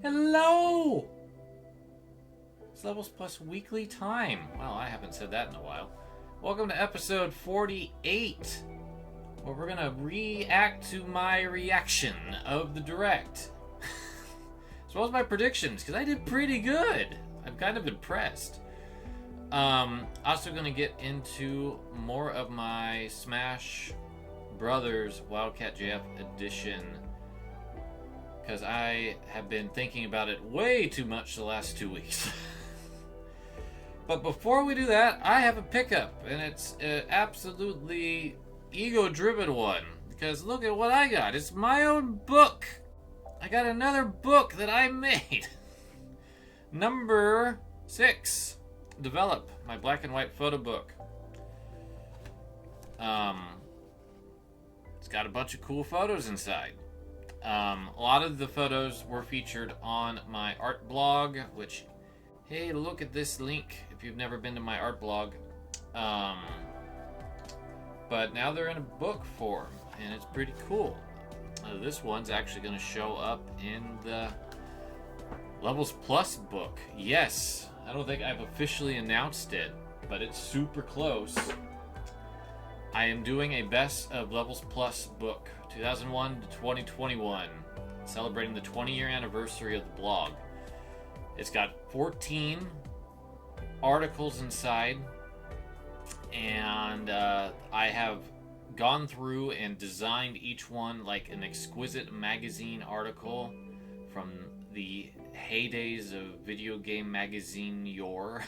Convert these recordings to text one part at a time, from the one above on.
Hello! It's Levels Plus Weekly time. Well, I haven't said that in a while. Welcome to episode 48, where we're gonna react to my reaction of the Direct. As well as my predictions, because I did pretty good. I'm kind of impressed. Also gonna get into more of my Smash Brothers Wildcat JF edition, because I have been thinking about it way too much the last 2 weeks. But before we do that, I have a pickup, and it's an absolutely ego-driven one, because look at what I got. It's my own book. I got another book that I made. Number 6, Develop, my black and white photo book. It's got a bunch of cool photos inside. A lot of the photos were featured on my art blog, which, hey, look at this link if you've never been to my art blog. But now they're in a book form, and it's pretty cool. This one's actually going to show up in the Levels Plus book. Yes, I don't think I've officially announced it, but it's super close. I am doing a Best of Levels Plus book, 2001 to 2021, celebrating the 20-year anniversary of the blog. It's got 14 articles inside, and I have gone through and designed each one like an exquisite magazine article from the heydays of video game magazine yore.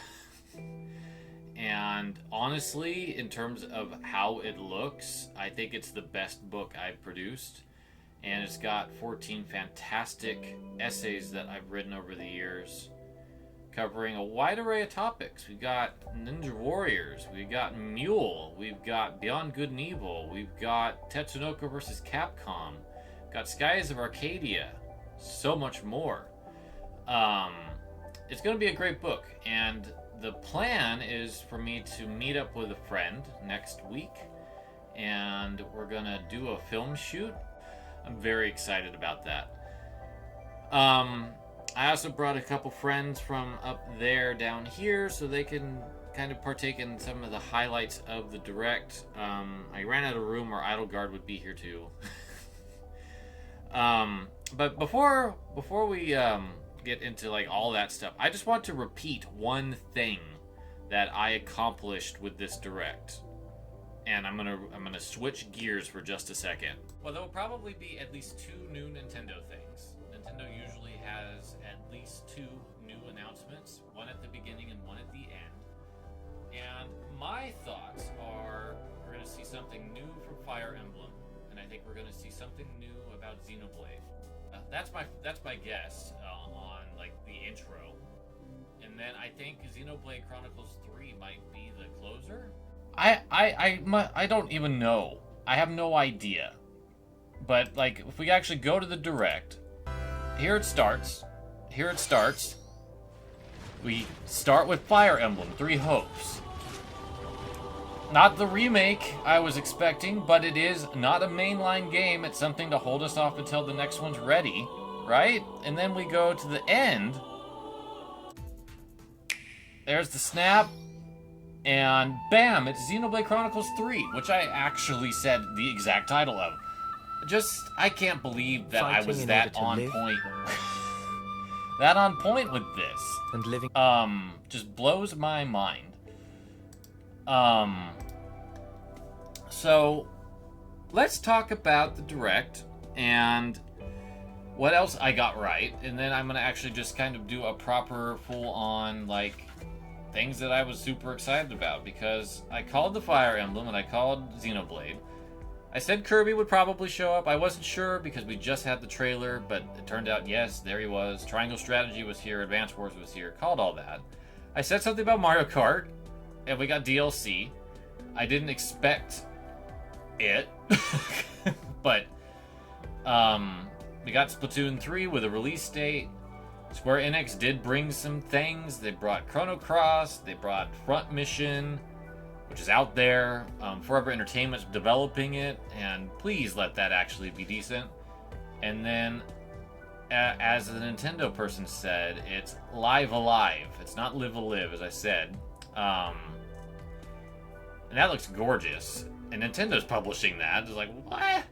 And honestly, in terms of how it looks, I think it's the best book I've produced. And it's got 14 fantastic essays that I've written over the years, covering a wide array of topics. We've got Ninja Warriors, we've got Mule, we've got Beyond Good and Evil, we've got Tetsunoko vs. Capcom, we've got Skies of Arcadia, so much more. It's going to be a great book, and the plan is for me to meet up with a friend next week, and we're going to do a film shoot. I'm very excited about that. I also brought a couple friends from up there down here so they can kind of partake in some of the highlights of the Direct. I ran out of room, or Idle Guard would be here too. But before we get into like all that stuff, I just want to repeat one thing that I accomplished with this Direct, and I'm gonna switch gears for just a second. Well, there will probably be at least 2 new Nintendo things. Nintendo usually has at least 2 new announcements, one at the beginning and one at the end. And my thoughts are, we're gonna see something new from Fire Emblem, and I think we're gonna see something new about Xenoblade. That's my guess on like the intro, and then I think Xenoblade Chronicles 3 might be the closer. I don't even know. I have no idea. But like, if we actually go to the Direct, here it starts. We start with Fire Emblem 3 Hopes. Not the remake I was expecting, but it is not a mainline game. It's something to hold us off until the next one's ready, right? And then we go to the end. There's the snap, and bam, it's Xenoblade Chronicles 3, which I actually said the exact title of. I can't believe that I was that on point. That on point with this. And living. Just blows my mind. So let's talk about the Direct and what else I got right, and then I'm gonna actually just kind of do a proper full-on like things that I was super excited about, because I called the Fire Emblem and I called Xenoblade. I said Kirby would probably show up. I wasn't sure because we just had the trailer, but it turned out, yes, there he was. Triangle Strategy was here, Advance Wars was here, called all that. I said something about Mario Kart, and we got DLC. I didn't expect it, but we got Splatoon 3 with a release date. Square Enix did bring some things. They brought Chrono Cross, they brought Front Mission, which is out there. Forever Entertainment's developing it, and please let that actually be decent. And then as the Nintendo person said, it's live alive. It's not live alive, as I said. And that looks gorgeous. And Nintendo's publishing that. It's like, what?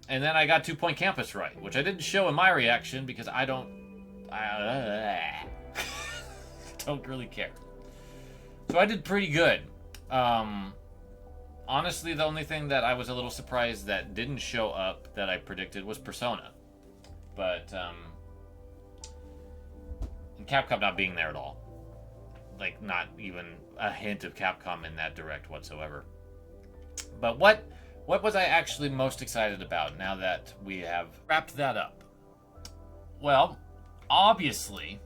And then I got 2 Point Campus right, which I didn't show in my reaction because I don't really care. So I did pretty good. Honestly, the only thing that I was a little surprised that didn't show up that I predicted was Persona. But, and Capcom not being there at all. Like, not even a hint of Capcom in that direct whatsoever. But what was I actually most excited about now that we have wrapped that up? Well, obviously,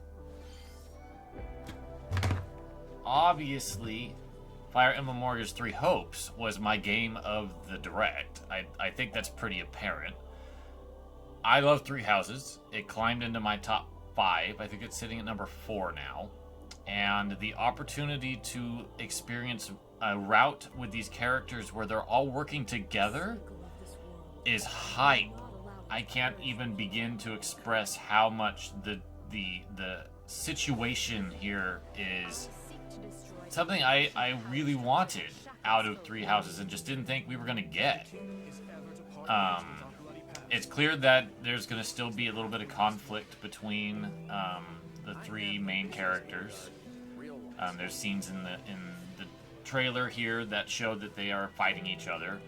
Fire Emblem Warriors 3 Hopes was my game of the direct. I think that's pretty apparent. I love Three Houses. It climbed into my top 5. I think it's sitting at number 4 now. And the opportunity to experience a route with these characters where they're all working together is hype. I can't even begin to express how much the situation here is something I really wanted out of Three Houses and just didn't think we were going to get. It's clear that there's going to still be a little bit of conflict between the 3 main characters. There's scenes in the trailer here that show that they are fighting each other.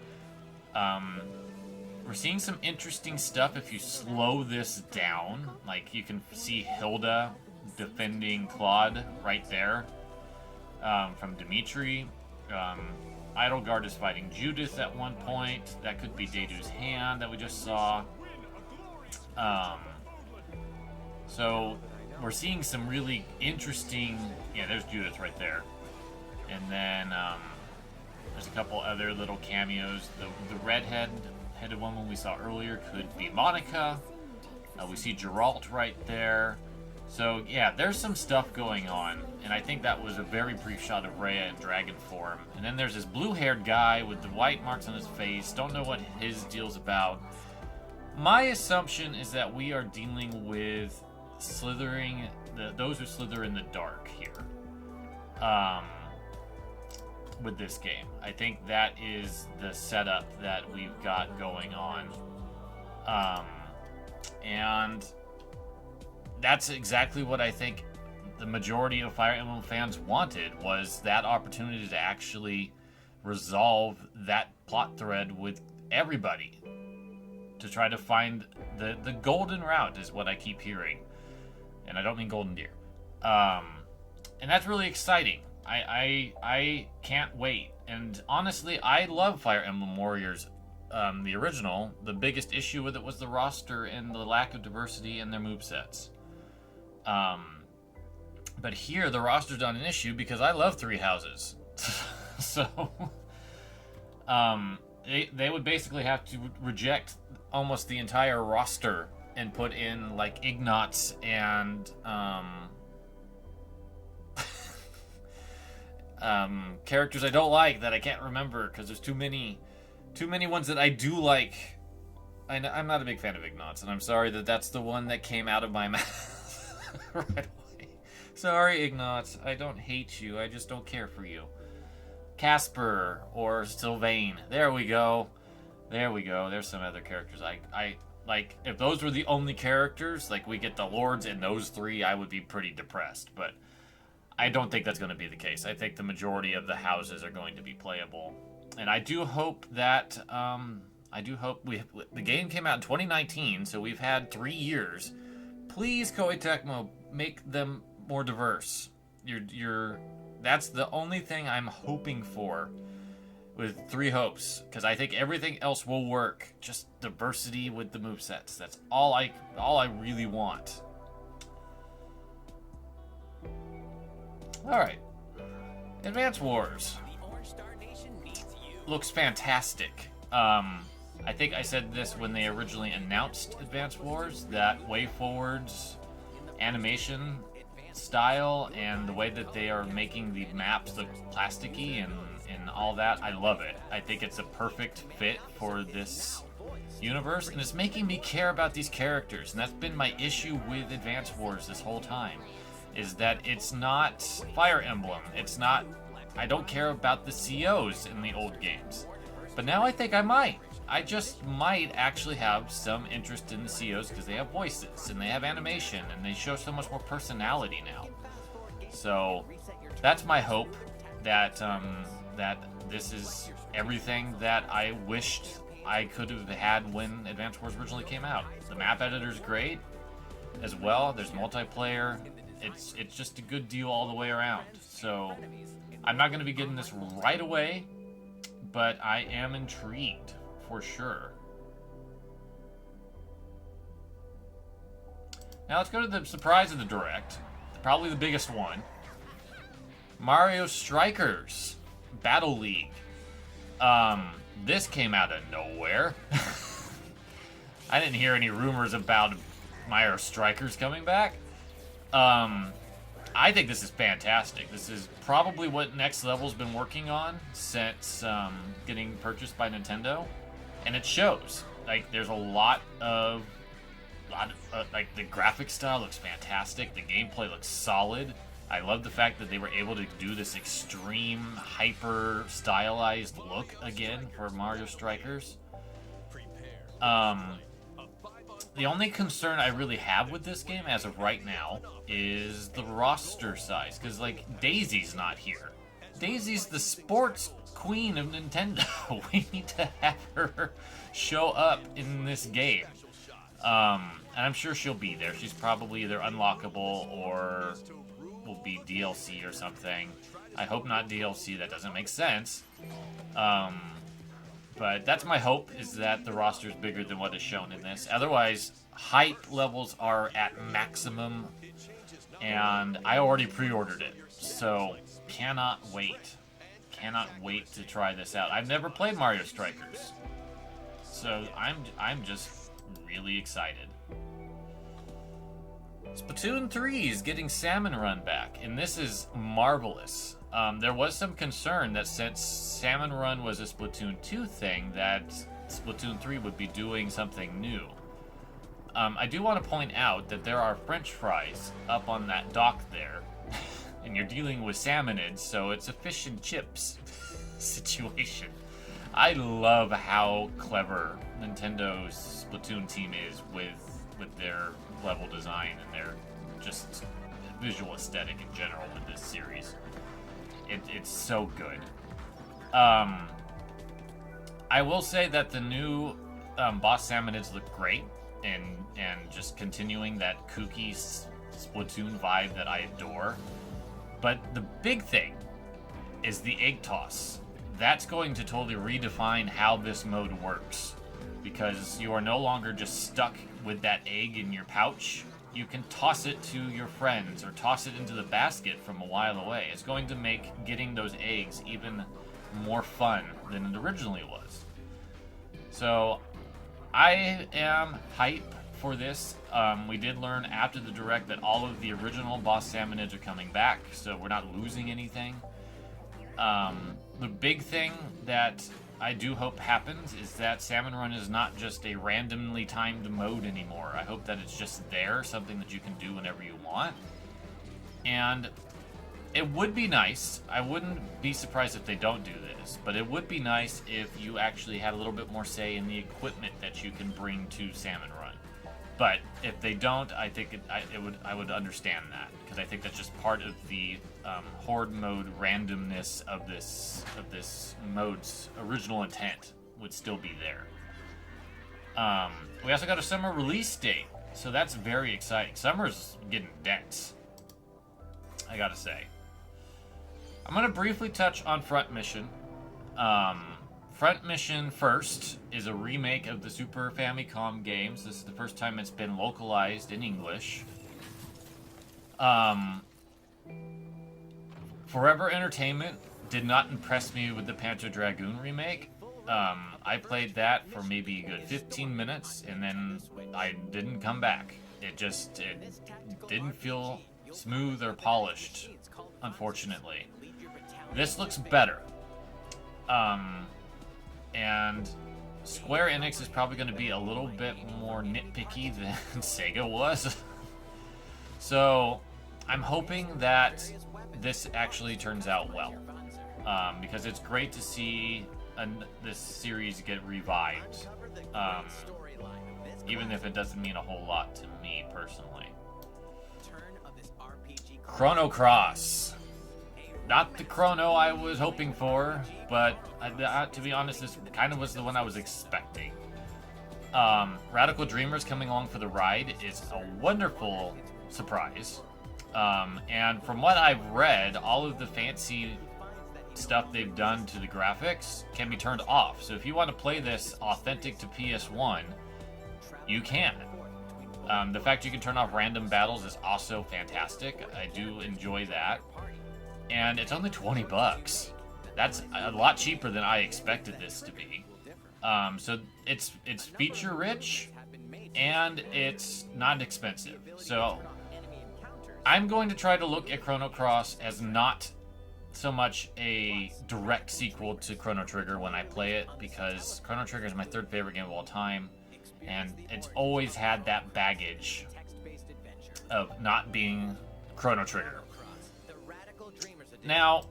We're seeing some interesting stuff if you slow this down. Like, you can see Hilda defending Claude right there from Dimitri. Edelgard is fighting Judith at one point. That could be Deidu's hand that we just saw. So we're seeing some really interesting... Yeah, there's Judith right there. And then there's a couple other little cameos. The redheaded woman we saw earlier could be Monica. We see Geralt right there. So yeah, there's some stuff going on, and I think that was a very brief shot of Rhea in dragon form. And then there's this blue-haired guy with the white marks on his face. Don't know what his deal's about. My assumption is that we are dealing with those who slither in the dark here. With this game, I think that is the setup that we've got going on, and that's exactly what I think the majority of Fire Emblem fans wanted, was that opportunity to actually resolve that plot thread with everybody, to try to find the golden route is what I keep hearing, and I don't mean golden deer, and that's really exciting. I can't wait. And honestly, I love Fire Emblem Warriors, the original. The biggest issue with it was the roster and the lack of diversity in their movesets. But here, the roster's not an issue because I love Three Houses. So, they would basically have to reject almost the entire roster and put in, like, Ignatz and, characters I don't like that I can't remember because there's too many ones that I do like. I'm not a big fan of Ignatz, and I'm sorry that that's the one that came out of my mouth right away. Sorry, Ignatz. I don't hate you. I just don't care for you. Casper or Sylvain. There we go. There's some other characters I like. If those were the only characters, like we get the Lords and those 3, I would be pretty depressed, but I don't think that's going to be the case. I think the majority of the houses are going to be playable. And I do hope that, the game came out in 2019, so we've had 3 years. Please, Koei Tecmo, make them more diverse. That's the only thing I'm hoping for with 3 Hopes, because I think everything else will work. Just diversity with the movesets. That's all I really want. Alright. Advance Wars. Looks fantastic. I think I said this when they originally announced Advance Wars, that WayForward's animation style and the way that they are making the maps look plasticky and all that, I love it. I think it's a perfect fit for this universe, and it's making me care about these characters. And that's been my issue with Advance Wars this whole time, is that it's not Fire Emblem. It's not... I don't care about the COs in the old games. But now I think I might. I just might actually have some interest in the COs because they have voices and they have animation and they show so much more personality now. So that's my hope, that that this is everything that I wished I could have had when Advance Wars originally came out. The map editor's great as well. There's multiplayer. It's just a good deal all the way around. So I'm not going to be getting this right away, but I am intrigued for sure. Now let's go to the surprise of the Direct. Probably the biggest one. Mario Strikers Battle League. This came out of nowhere. I didn't hear any rumors about Mario Strikers coming back. I think this is fantastic. This is probably what Next Level's been working on since getting purchased by Nintendo, and it shows. Like, there's a lot of like, the graphic style looks fantastic. The gameplay looks solid. I love the fact that they were able to do this extreme, hyper stylized look again for Mario Strikers. The only concern I really have with this game as of right now is the roster size, because, like, Daisy's not here. Daisy's the sports queen of Nintendo. We need to have her show up in this game. And I'm sure she'll be there. She's probably either unlockable or will be DLC or something. I hope not DLC. That doesn't make sense. But that's my hope, is that the roster is bigger than what is shown in this. Otherwise, hype levels are at maximum, and I already pre-ordered it, so cannot wait. Cannot wait to try this out. I've never played Mario Strikers, so I'm just really excited. Splatoon 3 is getting Salmon Run back, and this is marvelous. There was some concern that since Salmon Run was a Splatoon 2 thing, that Splatoon 3 would be doing something new. I do want to point out that there are French fries up on that dock there, and you're dealing with salmonids, so it's a fish and chips situation. I love how clever Nintendo's Splatoon team is with their level design and their just visual aesthetic in general with this series. It's so good. I will say that the new boss salmonids look great, and just continuing that kooky Splatoon vibe that I adore. But the big thing is the egg toss. That's going to totally redefine how this mode works, because you are no longer just stuck with that egg in your pouch. You can toss it to your friends or toss it into the basket from a while away. It's going to make getting those eggs even more fun than it originally was. So I am hype for this. We did learn after the Direct that all of the original boss salmonids are coming back, so we're not losing anything. The big thing that I do hope happens is that Salmon Run is not just a randomly timed mode anymore. I hope that it's just there, something that you can do whenever you want. And it would be nice, I wouldn't be surprised if they don't do this, but it would be nice if you actually had a little bit more say in the equipment that you can bring to Salmon Run. But if they don't, I think I would understand that, because I think that's just part of the horde mode randomness of this mode's original intent would still be there. We also got a summer release date, so that's very exciting. Summer's getting dense, I gotta say. I'm gonna briefly touch on Front Mission. Front Mission First is a remake of the Super Famicom games. This is the first time it's been localized in English. Forever Entertainment did not impress me with the Panzer Dragoon remake. I played that for maybe a good 15 minutes, and then I didn't come back. It didn't feel smooth or polished, unfortunately. This looks better. And Square Enix is probably going to be a little bit more nitpicky than Sega was. So I'm hoping that this actually turns out well. Because it's great to see this series get revived. Even if it doesn't mean a whole lot to me personally. Chrono Cross. Not the Chrono I was hoping for, but to be honest, this kind of was the one I was expecting. Radical Dreamers coming along for the ride is a wonderful surprise. And from what I've read, all of the fancy stuff they've done to the graphics can be turned off. So if you want to play this authentic to PS1, you can. The fact you can turn off random battles is also fantastic. I do enjoy that. And it's only $20. That's a lot cheaper than I expected this to be. So it's feature rich and it's not expensive. So I'm going to try to look at Chrono Cross as not so much a direct sequel to Chrono Trigger when I play it, because Chrono Trigger is my third favorite game of all time, and it's always had that baggage of not being Chrono Trigger. Now,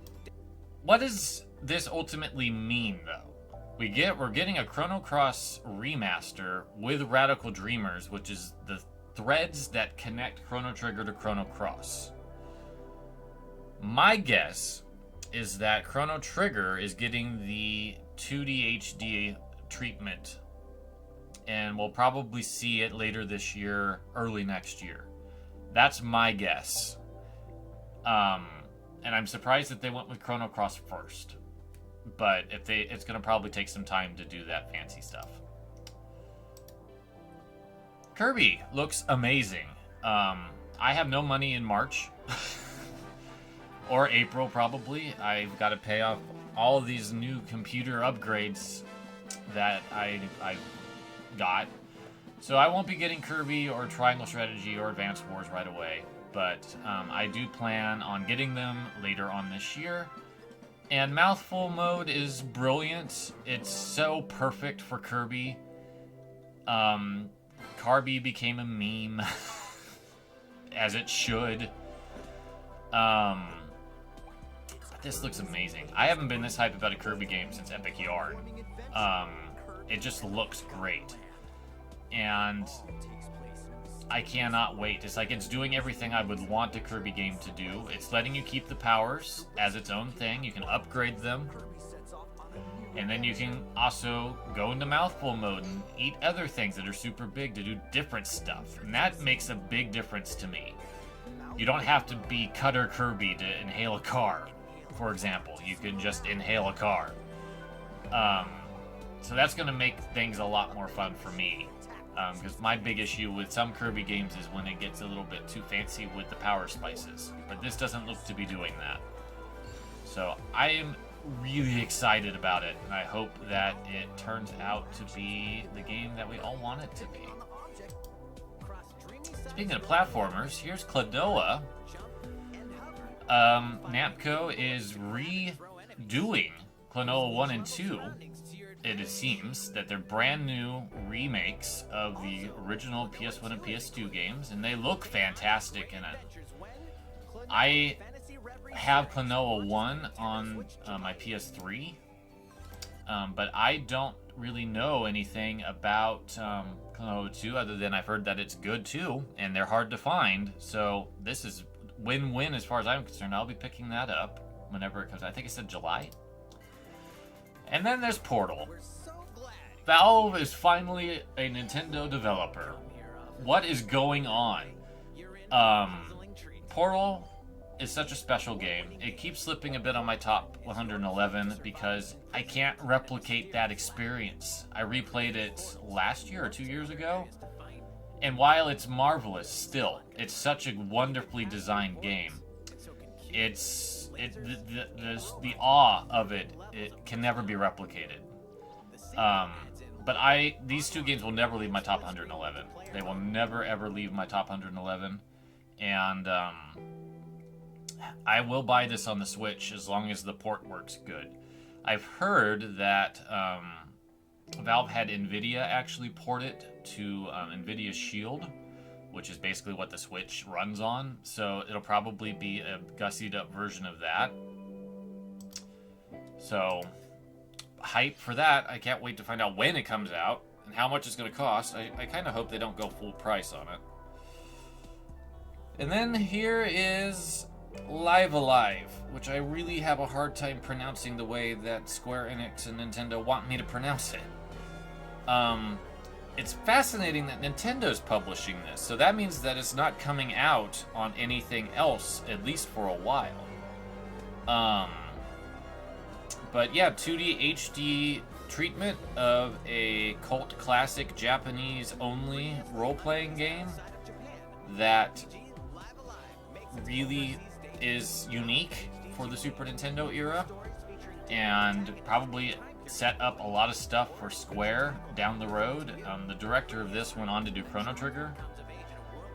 what does this ultimately mean, though? We're getting a Chrono Cross remaster with Radical Dreamers, which is the threads that connect Chrono Trigger to Chrono Cross. My guess is that Chrono Trigger is getting the 2D HD treatment, and we'll probably see it later this year, early next year. That's my guess. And I'm surprised that they went with Chrono Cross first. But it's going to probably take some time to do that fancy stuff. Kirby looks amazing. I have no money in March. Or April, probably. I've got to pay off all of these new computer upgrades that I got. So I won't be getting Kirby or Triangle Strategy or Advanced Wars right away. But I do plan on getting them later on this year. And Mouthful mode is brilliant. It's so perfect for Kirby. Kirby became a meme. As it should. But this looks amazing. I haven't been this hyped about a Kirby game since Epic Yarn. It just looks great. And I cannot wait. It's like it's doing everything I would want a Kirby game to do. It's letting you keep the powers as its own thing. You can upgrade them. And then you can also go into Mouthful mode and eat other things that are super big to do different stuff. And that makes a big difference to me. You don't have to be Cutter Kirby to inhale a car, for example. You can just inhale a car. So that's going to make things a lot more fun for me. Because my big issue with some Kirby games is when it gets a little bit too fancy with the power spices. But this doesn't look to be doing that. So I am really excited about it, and I hope that it turns out to be the game that we all want it to be. Speaking of platformers, here's Lucadoa. Namco is redoing Klonoa 1 and 2. It seems that they're brand new remakes of the original PS1 and PS2 games, and they look fantastic in it. I have Klonoa 1 on my PS3, but I don't really know anything about Klonoa 2 other than I've heard that it's good too, and they're hard to find, so this is win-win as far as I'm concerned. I'll be picking that up whenever it comes. I think it said July. And then there's Portal. Valve is finally a Nintendo developer. What is going on? Portal is such a special game. It keeps slipping a bit on my top 111 because I can't replicate that experience. I replayed it last year or 2 years ago, and while it's marvelous still, it's such a wonderfully designed game. The awe of it can never be replicated. But these two games will never leave my top 111. They will never ever leave my top 111, and I will buy this on the Switch as long as the port works good. I've heard that Valve had NVIDIA actually port it to NVIDIA Shield, which is basically what the Switch runs on. So it'll probably be a gussied up version of that. So hype for that. I can't wait to find out when it comes out and how much it's going to cost. I kind of hope they don't go full price on it. And then here is Live Alive, which I really have a hard time pronouncing the way that Square Enix and Nintendo want me to pronounce it. It's fascinating that Nintendo's publishing this, so that means that it's not coming out on anything else, at least for a while. But yeah, 2D HD treatment of a cult classic Japanese-only role-playing game that really is unique for the Super Nintendo era, and probably set up a lot of stuff for Square down the road. The director of this went on to do Chrono Trigger,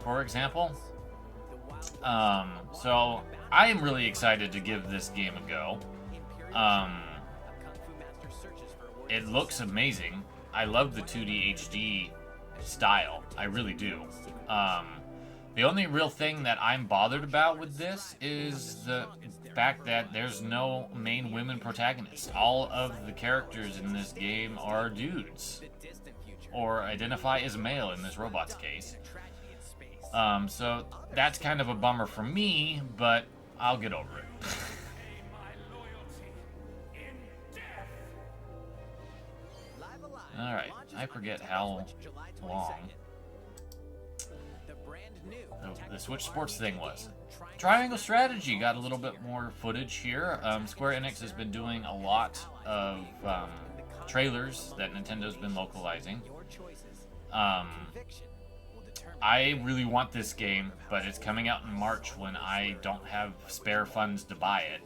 for example. So I am really excited to give this game a go. It looks amazing. I love the 2D HD style. I really do. The only real thing that I'm bothered about with this is the fact that there's no main women protagonists. All of the characters in this game are dudes, or identify as male in this robot's case. So that's kind of a bummer for me, but I'll get over it. Alright, I forget how long the Switch Sports thing was. Triangle Strategy got a little bit more footage here. Square Enix has been doing a lot of trailers that Nintendo's been localizing. I really want this game, but it's coming out in March when I don't have spare funds to buy it.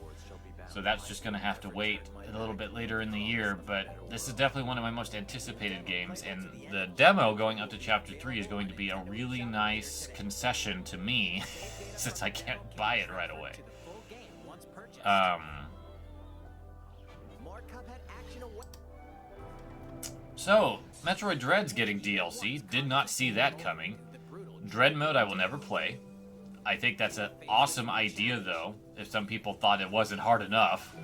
So that's just going to have to wait a little bit later in the year, but this is definitely one of my most anticipated games, and the demo going up to Chapter 3 is going to be a really nice concession to me, since I can't buy it right away. So, Metroid Dread's getting DLC. Did not see that coming. Dread mode I will never play. I think that's an awesome idea, though, if some people thought it wasn't hard enough.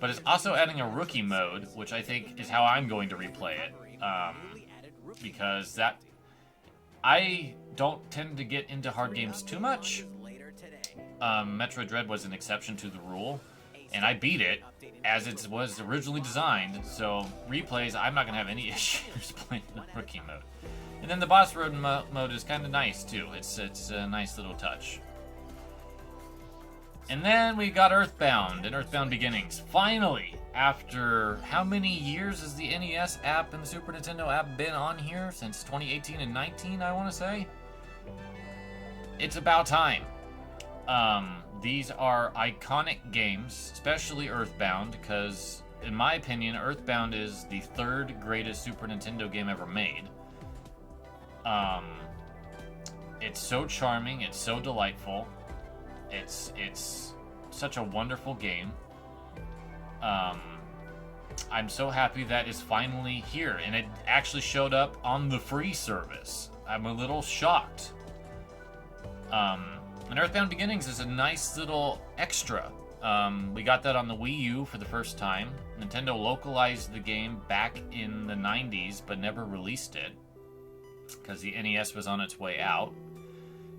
But it's also adding a rookie mode, which I think is how I'm going to replay it. Because that... I don't tend to get into hard games too much. Metroid Dread was an exception to the rule, and I beat it as it was originally designed, so replays, I'm not going to have any issues playing the rookie mode. And then the boss road mode is kind of nice, too. It's a nice little touch. And then we got Earthbound and Earthbound Beginnings. Finally, after how many years has the NES app and the Super Nintendo app been on here? Since 2018 and 19, I want to say? It's about time. These are iconic games, especially Earthbound, because, in my opinion, Earthbound is the third greatest Super Nintendo game ever made. It's so charming, it's so delightful. It's such a wonderful game. I'm so happy that it's finally here, and it actually showed up on the free service. I'm a little shocked. And Earthbound Beginnings is a nice little extra. We got that on the Wii U for the first time. Nintendo localized the game back in the 90s, but never released it, because the NES was on its way out.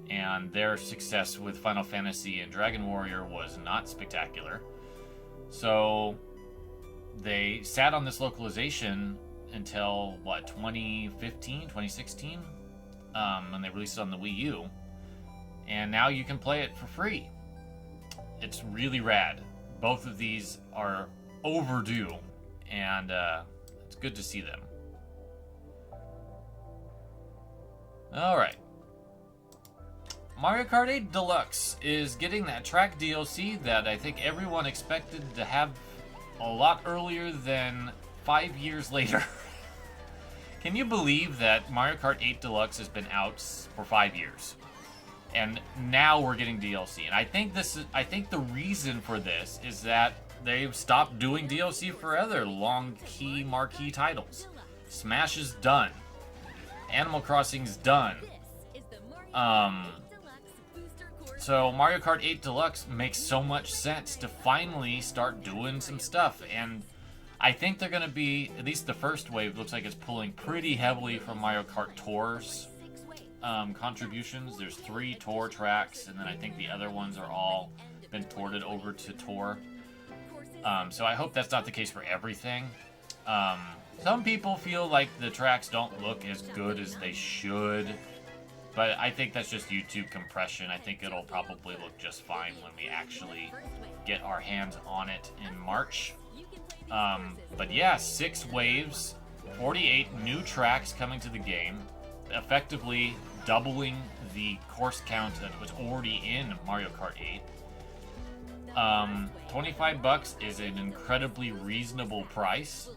And their success with Final Fantasy and Dragon Warrior was not spectacular. So they sat on this localization until, 2015, 2016? When they released it on the Wii U. And now you can play it for free. It's really rad. Both of these are overdue, and it's good to see them. Alright. Mario Kart 8 Deluxe is getting that track DLC that I think everyone expected to have a lot earlier than 5 years later. Can you believe that Mario Kart 8 Deluxe has been out for 5 years? And now we're getting DLC. And I think the reason for this is that they've stopped doing DLC for other long key marquee titles. Smash is done. Animal Crossing's done. So Mario Kart 8 Deluxe makes so much sense to finally start doing some stuff. And I think they're going to be, at least the first wave looks like it's pulling pretty heavily from Mario Kart Tour's contributions. There's 3 Tour tracks, and then I think the other ones are all been ported over to Tour. So I hope that's not the case for everything. Some people feel like the tracks don't look as good as they should, but I think that's just YouTube compression. I think it'll probably look just fine when we actually get our hands on it in March. But yeah, 6 waves, 48 new tracks coming to the game, effectively doubling the course count that was already in Mario Kart 8. $25 is an incredibly reasonable price,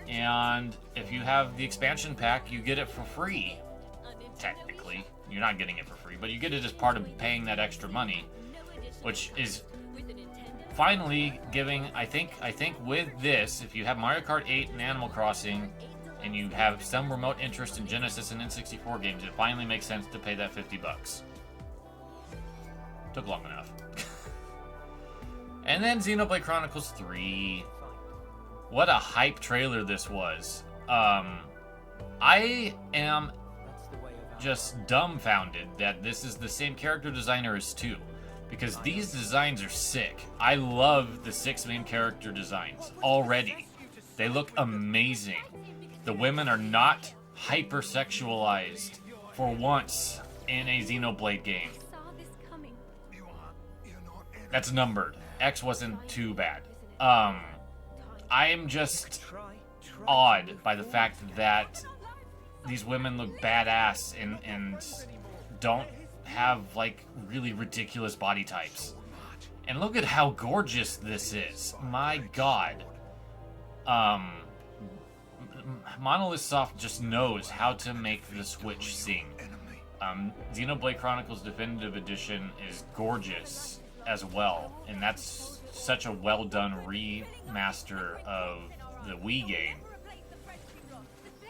and if you have the expansion pack, you get it for free. Technically, you're not getting it for free, but you get it as part of paying that extra money, which is finally giving, I think with this, if you have Mario Kart 8 and Animal Crossing, and you have some remote interest in Genesis and N64 games, it finally makes sense to pay that $50. Took long enough. And then Xenoblade Chronicles 3. What a hype trailer this was. I am just dumbfounded that this is the same character designer as 2. Because these designs are sick. I love the 6 main character designs already. They look amazing. The women are not hypersexualized for once in a Xenoblade game. That's numbered. X wasn't too bad. I am just awed by the fact that these women look badass and don't have like really ridiculous body types. And look at how gorgeous this is. My god. Monolith Soft just knows how to make the Switch sing. Xenoblade Chronicles Definitive Edition is gorgeous as well, and that's such a well done remaster of the Wii game.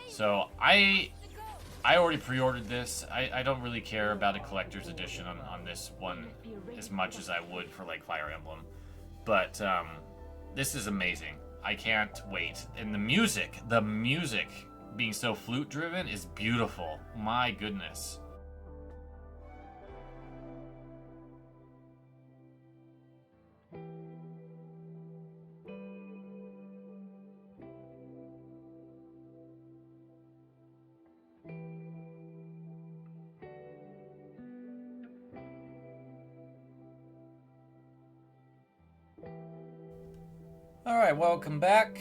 So I already pre-ordered this. I don't really care about a collector's edition on this one as much as I would for like Fire Emblem, but this is amazing. I can't wait. And the music being so flute driven is beautiful. My goodness. Alright, welcome back.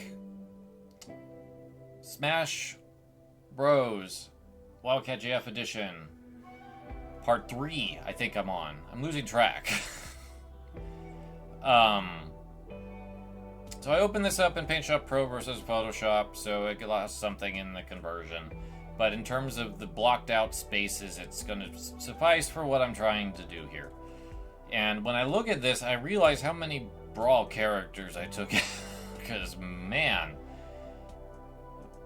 Smash Bros. Wildcat JF Edition. Part 3, I think I'm on. I'm losing track. So I opened this up in Paint Shop Pro versus Photoshop, so it lost something in the conversion. But in terms of the blocked out spaces, it's going to suffice for what I'm trying to do here. And when I look at this, I realize how many Brawl characters I took. Because, man,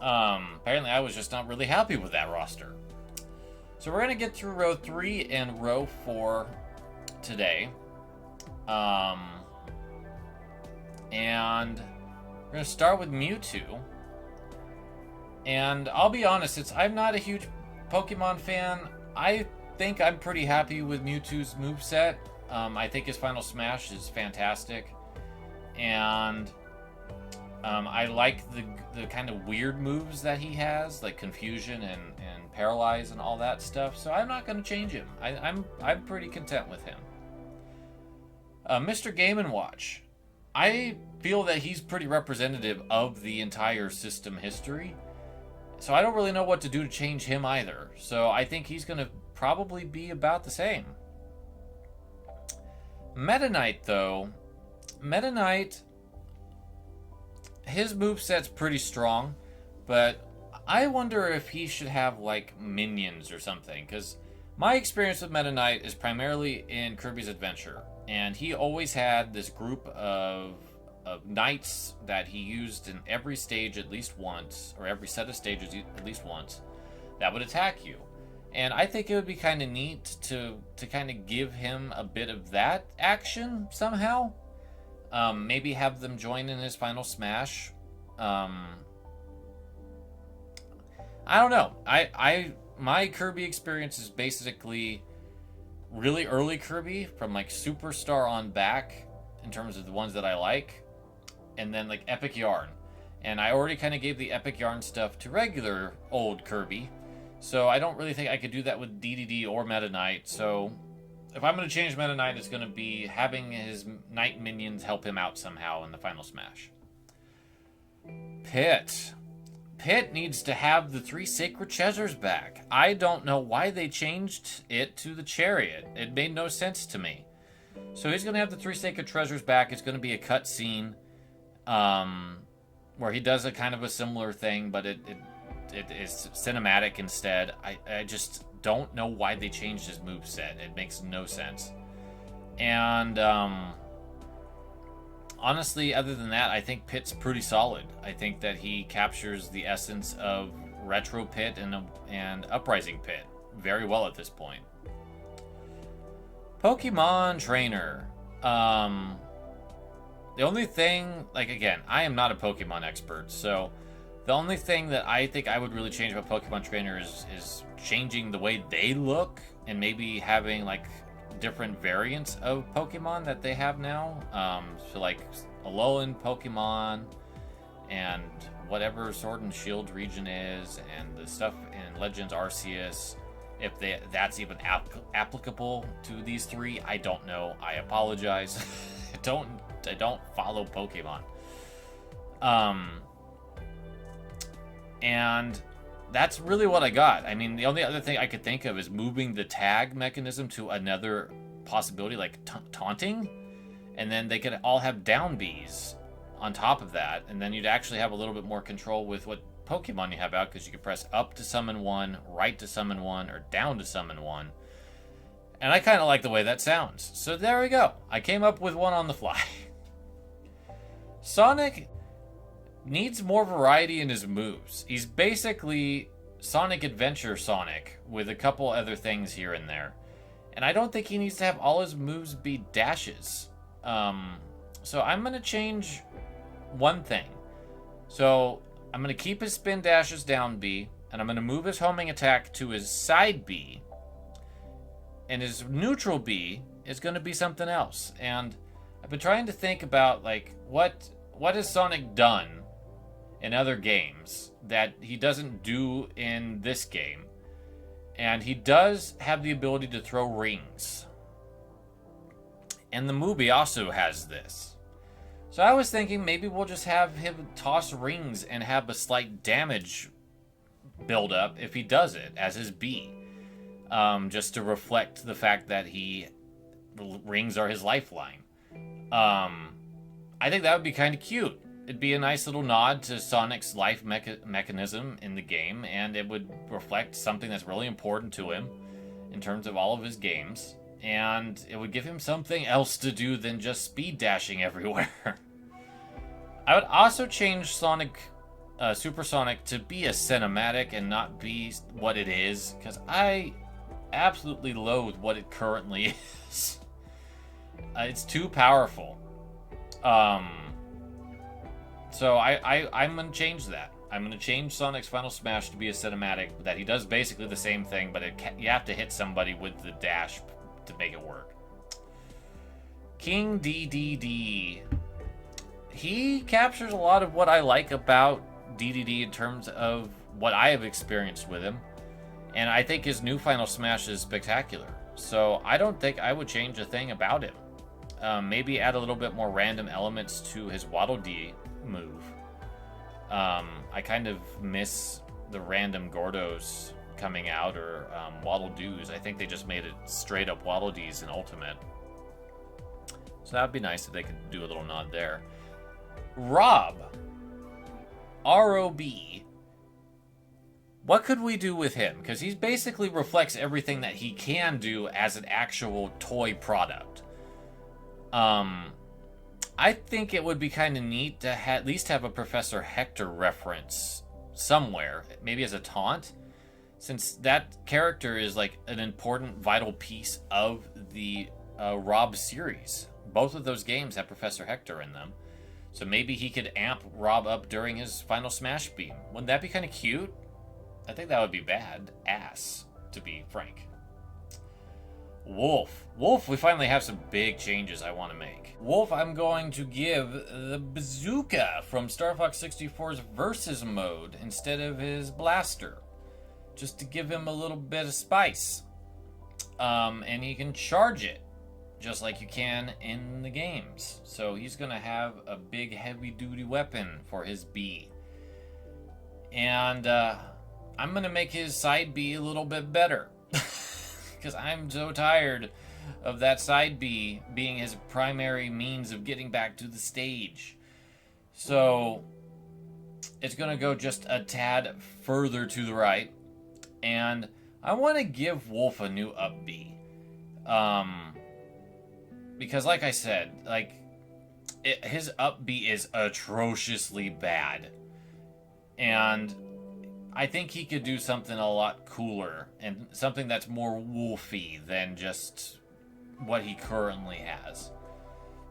apparently I was just not really happy with that roster. So we're going to get through row 3 and row 4 today. And we're going to start with Mewtwo. And I'll be honest, I'm not a huge Pokemon fan. I think I'm pretty happy with Mewtwo's moveset. I think his Final Smash is fantastic. And I like the kind of weird moves that he has, like Confusion and Paralyze and all that stuff. So I'm not going to change him. I'm pretty content with him. Mr. Game & Watch. I feel that he's pretty representative of the entire system history. So I don't really know what to do to change him either. So I think he's going to probably be about the same. Meta Knight, though. Meta Knight, his moveset's pretty strong, but I wonder if he should have, like, minions or something, because my experience with Meta Knight is primarily in Kirby's Adventure, and he always had this group of knights that he used in every stage at least once, or every set of stages at least once, that would attack you. And I think it would be kind of neat to kind of give him a bit of that action somehow. Maybe have them join in his final smash. I don't know. My Kirby experience is basically really early Kirby, from like Superstar on back, in terms of the ones that I like, and then like Epic Yarn. And I already kind of gave the Epic Yarn stuff to regular old Kirby, so I don't really think I could do that with DDD or Meta Knight. So if I'm going to change Meta Knight, it's going to be having his Knight minions help him out somehow in the final smash. Pit needs to have the 3 sacred treasures back. I don't know why they changed it to the chariot. It made no sense to me. So he's going to have the 3 sacred treasures back. It's going to be a cutscene where he does a kind of a similar thing, but it is cinematic instead. I just don't know why they changed his moveset. It makes no sense. And honestly, other than that, I think Pit's pretty solid. I think that he captures the essence of retro Pit and uprising Pit very well at this point. Pokemon Trainer. The only thing, like, again, I am not a Pokemon expert, so the only thing that I think I would really change about Pokemon Trainer is changing the way they look, and maybe having like different variants of Pokemon that they have now. So like Alolan Pokemon and whatever Sword and Shield region is, and the stuff in Legends Arceus. If that's even applicable to these 3, I don't know. I apologize. I don't follow Pokemon. And that's really what I got. I mean, the only other thing I could think of is moving the tag mechanism to another possibility, like taunting, and then they could all have down Bs on top of that, and then you'd actually have a little bit more control with what Pokemon you have out, because you could press up to summon one, right to summon one, or down to summon one. And I kind of like the way that sounds. So there we go. I came up with one on the fly. Sonic needs more variety in his moves. He's basically Sonic Adventure Sonic with a couple other things here and there. And I don't think he needs to have all his moves be dashes. So I'm going to change one thing. So I'm going to keep his spin dashes down B, and I'm going to move his homing attack to his side B. And his neutral B is going to be something else. And I've been trying to think about, like, what has Sonic done in other games that he doesn't do in this game. And he does have the ability to throw rings. And the movie also has this. So I was thinking maybe we'll just have him toss rings and have a slight damage build up if he does it as his B. Just to reflect the fact that rings are his lifeline. I think that would be kind of cute. It'd be a nice little nod to Sonic's life mechanism in the game, and it would reflect something that's really important to him in terms of all of his games, and it would give him something else to do than just speed dashing everywhere. I would also change Sonic, Super Sonic, to be a cinematic and not be what it is, because I absolutely loathe what it currently is. It's too powerful. So I'm going to change that. I'm going to change Sonic's Final Smash to be a cinematic, that he does basically the same thing, but you have to hit somebody with the dash to make it work. King DDD. He captures a lot of what I like about DDD in terms of what I have experienced with him, and I think his new Final Smash is spectacular. So I don't think I would change a thing about him. Maybe add a little bit more random elements to his Waddle Dee move. I kind of miss the random Gordos coming out, or Waddle Doos. I think they just made it straight up Waddle Dees in Ultimate. So that would be nice if they could do a little nod there. Rob. R-O-B. What could we do with him? Because he basically reflects everything that he can do as an actual toy product. I think it would be kind of neat to at least have a Professor Hector reference somewhere, maybe as a taunt, since that character is like an important, vital piece of the Rob series. Both of those games have Professor Hector in them, so maybe he could amp Rob up during his final Smash beam. Wouldn't that be kind of cute? I think that would be bad ass, to be frank. Wolf, we finally have some big changes I want to make. Wolf, I'm going to give the bazooka from Star Fox 64's Versus mode instead of his blaster, just to give him a little bit of spice. And he can charge it, just like you can in the games. So he's going to have a big heavy-duty weapon for his B. And I'm going to make his side B a little bit better. Because I'm so tired of that side B being his primary means of getting back to the stage. So it's going to go just a tad further to the right. And I want to give Wolf a new up B. Because like I said, his up B is atrociously bad. And I think he could do something a lot cooler and something that's more wolfy than just what he currently has.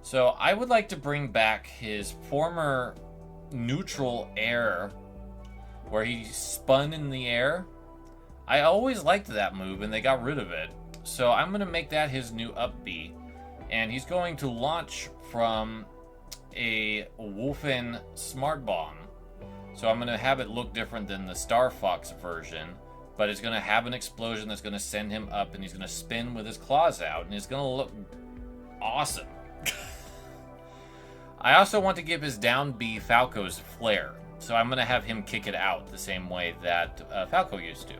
So I would like to bring back his former neutral air where he spun in the air. I always liked that move and they got rid of it. So I'm going to make that his new up B. And he's going to launch from a Wolfen Smart Bomb. So I'm going to have it look different than the Star Fox version, but it's going to have an explosion that's going to send him up, and he's going to spin with his claws out, and it's going to look awesome. I also want to give his down B Falco's flair, so I'm going to have him kick it out the same way that Falco used to.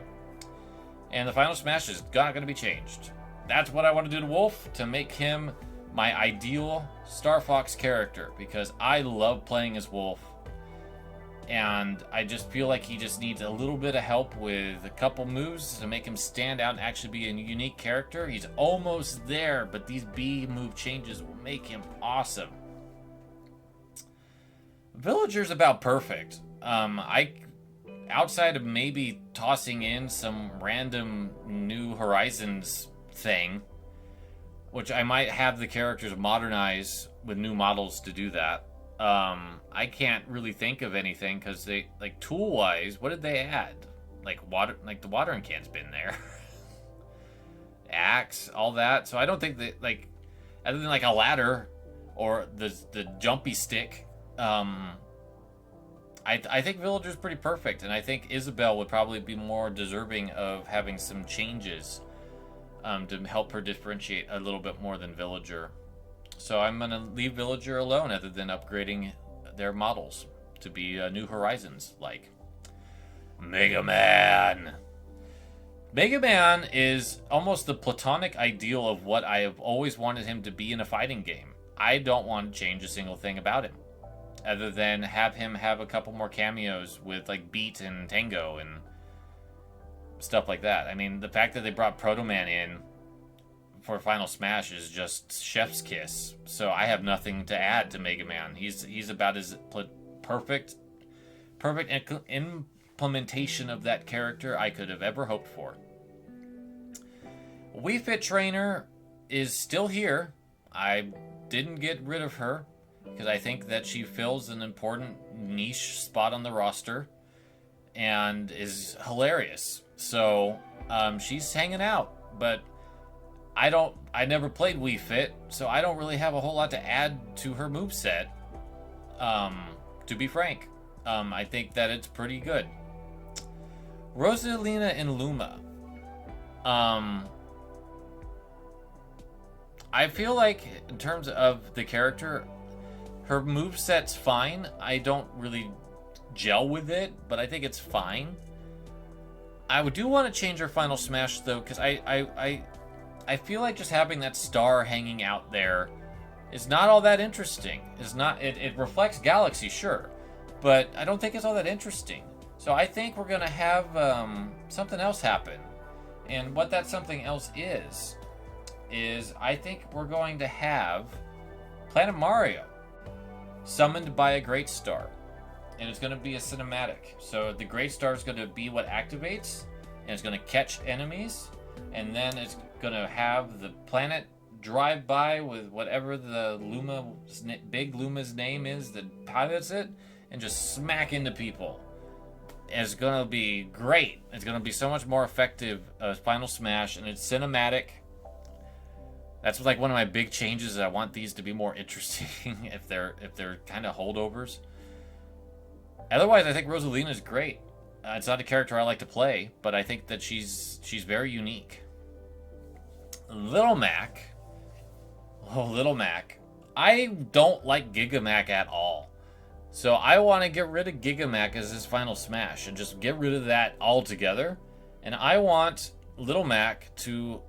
And the final smash is not going to be changed. That's what I want to do to Wolf, to make him my ideal Star Fox character, because I love playing as Wolf. And I just feel like he just needs a little bit of help with a couple moves to make him stand out and actually be a unique character. He's almost there, but these B move changes will make him awesome. Villager's about perfect. Outside of maybe tossing in some random New Horizons thing, which I might have the characters modernize with new models to do that. I can't really think of anything because they, like, tool-wise, what did they add? Like the watering can's been there. Axe, all that. So I don't think that, like, other than like a ladder or the jumpy stick, I think Villager's pretty perfect, and I think Isabelle would probably be more deserving of having some changes to help her differentiate a little bit more than Villager. So I'm going to leave Villager alone other than upgrading their models to be New Horizons like. Mega Man! Mega Man is almost the platonic ideal of what I have always wanted him to be in a fighting game. I don't want to change a single thing about him, other than have him have a couple more cameos with like Beat and Tango and stuff like that. I mean, the fact that they brought Proto Man in for Final Smash is just chef's kiss. So I have nothing to add to Mega Man. He's about as perfect implementation of that character I could have ever hoped for. Wii Fit Trainer is still here. I didn't get rid of her because I think that she fills an important niche spot on the roster and is hilarious. So she's hanging out, but I never played Wii Fit, so I don't really have a whole lot to add to her moveset. To be frank, I think that it's pretty good. Rosalina and Luma. I feel like in terms of the character, her moveset's fine. I don't really gel with it, but I think it's fine. I do want to change her Final Smash though, because I feel like just having that star hanging out there is not all that interesting. It reflects Galaxy, sure, but I don't think it's all that interesting. So I think we're gonna have something else happen, and what that something else is I think we're going to have Planet Mario. summoned by a great star. And it's going to be a cinematic. So the great star is going to be what activates, and it's going to catch enemies, and then it's going to have the planet drive by with whatever the big Luma's name is that pilots it, and just smack into people. It's going to be great. It's going to be so much more effective as Final Smash, and it's cinematic. That's like one of my big changes. I want these to be more interesting if they're kind of holdovers. Otherwise, I think Rosalina is great. It's not a character I like to play, but I think that she's very unique. Little Mac. Oh, Little Mac. I don't like Gigamac at all. So I want to get rid of Gigamac as his Final Smash and just get rid of that altogether. And I want Little Mac to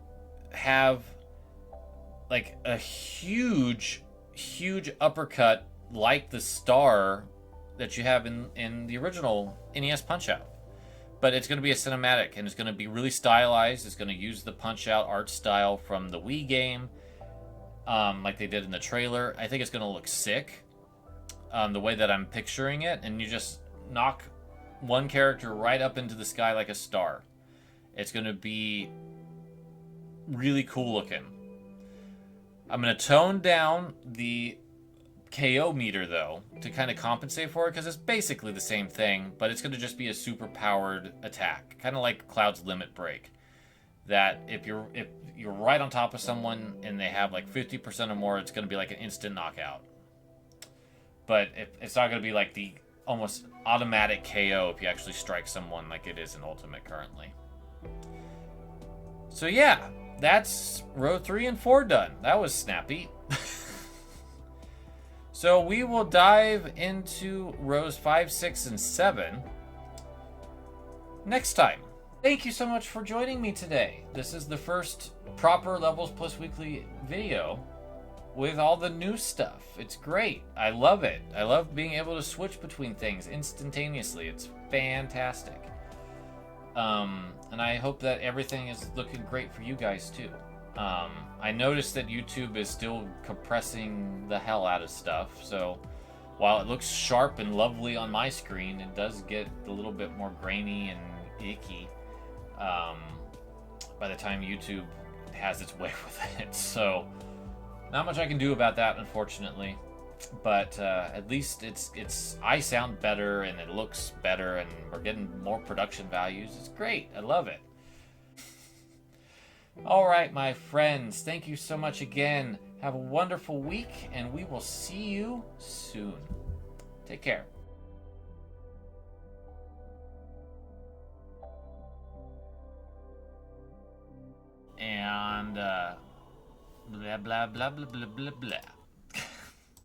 have like a huge uppercut like the star that you have in the original NES Punch-Out. But it's going to be a cinematic, and it's going to be really stylized. It's going to use the Punch-Out art style from the Wii game, like they did in the trailer. I think it's going to look sick, the way that I'm picturing it, and you just knock one character right up into the sky like a star. It's going to be really cool looking. I'm going to tone down the KO meter, though, to kind of compensate for it, because it's basically the same thing, but it's going to just be a super powered attack, kind of like Cloud's Limit Break. That if you're right on top of someone and they have like 50% or more, it's going to be like an instant knockout. But it's not going to be like the almost automatic KO if you actually strike someone like it is in Ultimate currently. So yeah, that's row 3 and 4 done. That was snappy. So we will dive into rows 5, 6, and 7 next time. Thank you so much for joining me today. This is the first proper Levels Plus Weekly video with all the new stuff. It's great. I love it. I love being able to switch between things instantaneously. It's fantastic. And I hope that everything is looking great for you guys too. I noticed that YouTube is still compressing the hell out of stuff, so while it looks sharp and lovely on my screen, it does get a little bit more grainy and icky by the time YouTube has its way with it. So not much I can do about that, unfortunately. But at least I sound better and it looks better and we're getting more production values. It's great. I love it. All right, my friends. Thank you so much again. Have a wonderful week, and we will see you soon. Take care. And blah, blah, blah, blah, blah, blah, blah.